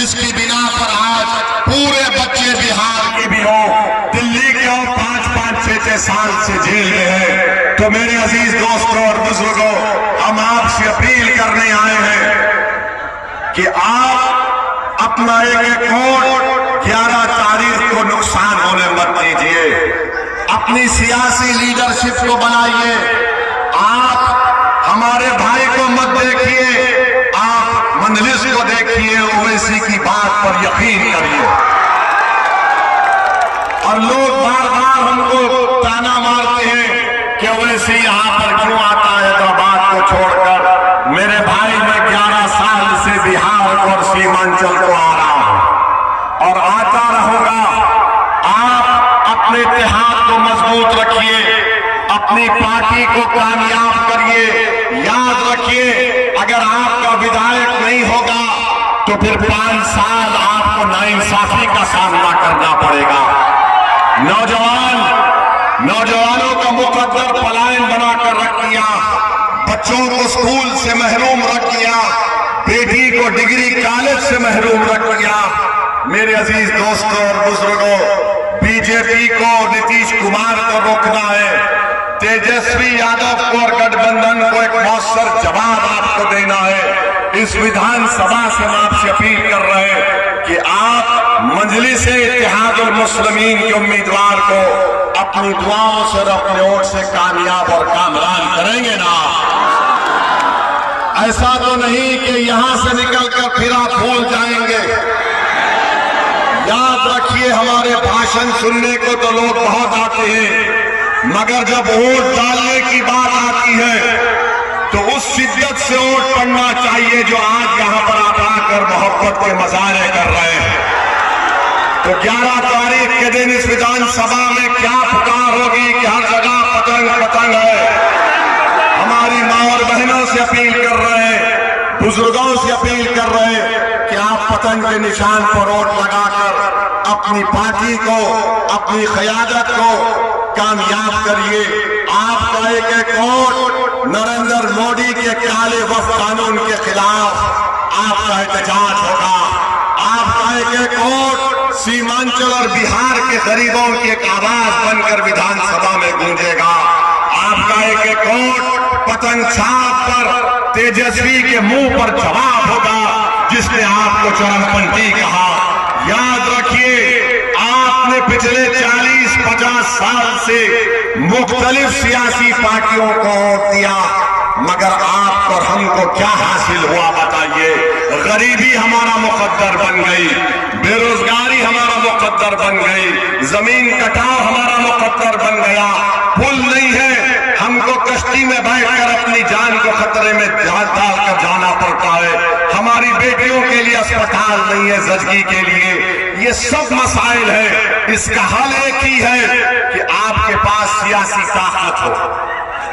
जिसकी बिना पर आज पूरे बच्चे बिहार के भी हो, दिल्ली के हो, 5-5, 6-6 साल से जेल में है। तो मेरे अजीज दोस्तों और बुजुर्गों, हम आपसे अपील करने आए हैं कि आप अपना एक वोट 11 तारीख को नुकसान होने मत दीजिए। अपनी सियासी लीडरशिप को बनाइए। आप हमारे भाई को मत देखिए, आप मजलिस को देखिए, ओवैसी की बात पर यकीन करिए। और लोग बार बार हमको ताना मारते हैं कि ओवैसी यहां पर क्यों आता है हैदराबाद को छोड़कर। मेरे भाई, मैं 11 साल से बिहार और सीमांचल को आ रहा हूं और आता रहूंगा। आप अपने इत्तेहाद को मजबूत रखिए, अपनी पार्टी को कामयाब करिए। याद रखिए, अगर आपका विधायक नहीं होगा तो फिर 5 साल आपको नाइंसाफी का सामना करना पड़ेगा। नौजवानों का मुकद्दर पलायन बनाकर रख दिया, बच्चों को स्कूल से महरूम रख दिया, बेटी को डिग्री कॉलेज से महरूम रख दिया। मेरे अजीज दोस्तों और बुजुर्गों, बीजेपी को, नीतीश कुमार को रोकना है, तेजस्वी यादव को और गठबंधन को एक मौसर जवाब आपको देना है। इस विधानसभा से हम आपसे अपील कर रहे हैं कि आप मजलिस इत्तेहादुल मुस्लिमीन के उम्मीदवार को अपनी दुआओं से और अपने वोट से कामयाब और कामरान करेंगे ना। ऐसा तो नहीं कि यहां से निकलकर फिर आप भूल जाएंगे। याद रखिए, हमारे भाषण सुनने को तो लोग बहुत आते हैं, मगर जब वोट डालने की बात आती है तो उस शिद्दत से वोट पड़ना चाहिए जो आज यहां पर आप आकर मोहब्बत के मजारे कर रहे हैं। तो 11 तारीख के दिन इस विधानसभा में क्या पुकार होगी कि हर जगह पतंग पतंग है। हमारी मां और बहनों से अपील कर रहे हैं, बुजुर्गों से अपील कर रहे हैं कि आप पतंग के निशान पर वोट लगाकर अपनी पार्टी को, अपनी क़यादत को कामयाब करिए। आपका एक वोट नरेंद्र मोदी के काले वफ कानून के खिलाफ आपका एहतजाज होगा। आपका एक वोट सीमांचल और बिहार के गरीबों की एक आवाज बनकर विधानसभा में गूंजेगा। आपका एक वोट पतंग छाप पर तेजस्वी के मुंह पर जवाब होगा जिसने आपको चरमपंथी कहा। याद रखिए, आपने पिछले 40-50 साल से मुख्तलिफ सियासी पार्टियों को वोट दिया, मगर आपको और हमको क्या हासिल हुआ बताइए। गरीबी हमारा मुकद्दर बन गई, बेरोजगारी हमारा मुकद्दर बन गई, जमीन कटाव हमारा मुकद्दर बन गया, पुल नहीं है, हमको कश्ती में बैठकर अपनी जान को खतरे में डाल कर जाना पड़ता है। हमारी बेटियों के लिए अस्पताल नहीं है ज़िंदगी के लिए। ये सब मसाइल है। इसका हल एक ही है कि आपके पास सियासी ताकत हो।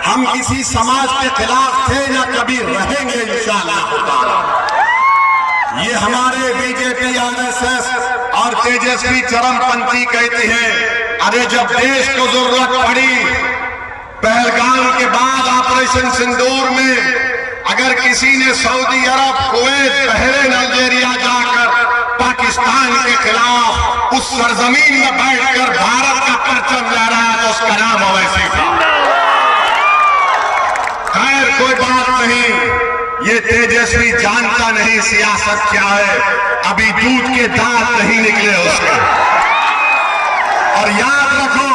हम किसी समाज के खिलाफ थे ना कभी रहेंगे इंशाअल्लाह। ये हमारे बीजेपी, आरएसएस और तेजस्वी चरमपंथी कहते हैं, अरे जब देश को जरूरत पड़ी, पहलगाम के बाद ऑपरेशन सिंदूर में अगर किसी ने सऊदी अरब, कुवैत, बहरीन, अल्जीरिया जाकर पाकिस्तान के खिलाफ उस सरजमीन में बैठकर भारत का परचम लहराया तो उसका नाम ओवैसी था। खैर, कोई बात नहीं, ये तेजस्वी जानता नहीं सियासत क्या है, अभी दूध के दांत नहीं निकले उसके। और याद रखो,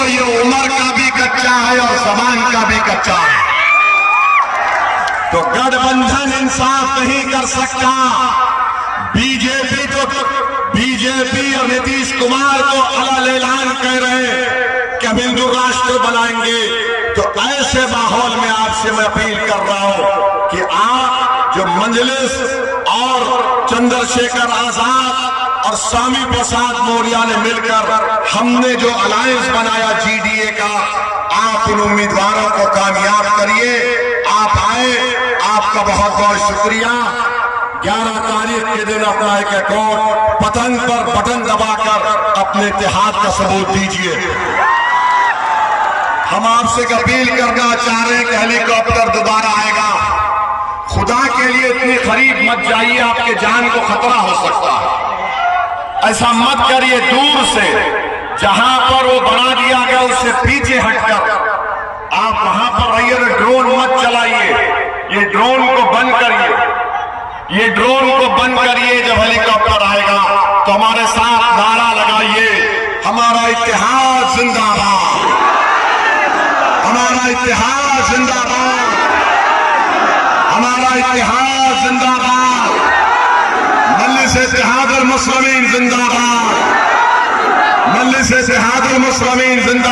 ये उम्र का भी कच्चा है और जबान का भी कच्चा है। तो गठबंधन इंसाफ नहीं कर सकता। बीजेपी और नीतीश कुमार को अलग ऐलान कह रहे हैं कि हम हिंदू राष्ट्र बनाएंगे। तो ऐसे माहौल में आपसे मैं अपील कर रहा हूं कि आप जो मजलिस और चंद्रशेखर आजाद और स्वामी प्रसाद मौर्य ने मिलकर हमने जो अलायंस बनाया जीडीए का, आप उन उम्मीदवारों को कामयाब करिए। आप आए, आपका बहुत बहुत शुक्रिया। 11 तारीख के दिन अपना एक अकाउंट पतंग पर बटन दबाकर अपने इत्तेहाद का सबूत दीजिए। हम आपसे अपील करना चाह रहे हैं कि हेलीकॉप्टर दोबारा आएगा, खुदा के लिए इतनी करीब मत जाइए, आपके जान को खतरा हो सकता है। ऐसा मत करिए। दूर से जहां पर वो बना दिया गया उससे पीछे हटकर आप वहां पर रहिए। ड्रोन मत चलाइए, ये ड्रोन को बंद करिए, ये ड्रोन को बंद करिए। जब हेलीकॉप्टर आएगा तो हमारे साथ नारा लगाइए, हमारा इतिहास जिंदाबाद, हमारा इतिहास जिंदाबाद, हमारा इतिहास जिंदाबाद, मजलिस इत्तेहादुल मुस्लिमीन जिंदाबाद, मजलिस इत्तेहादुल मुस्लिमीन जिंदाबाद।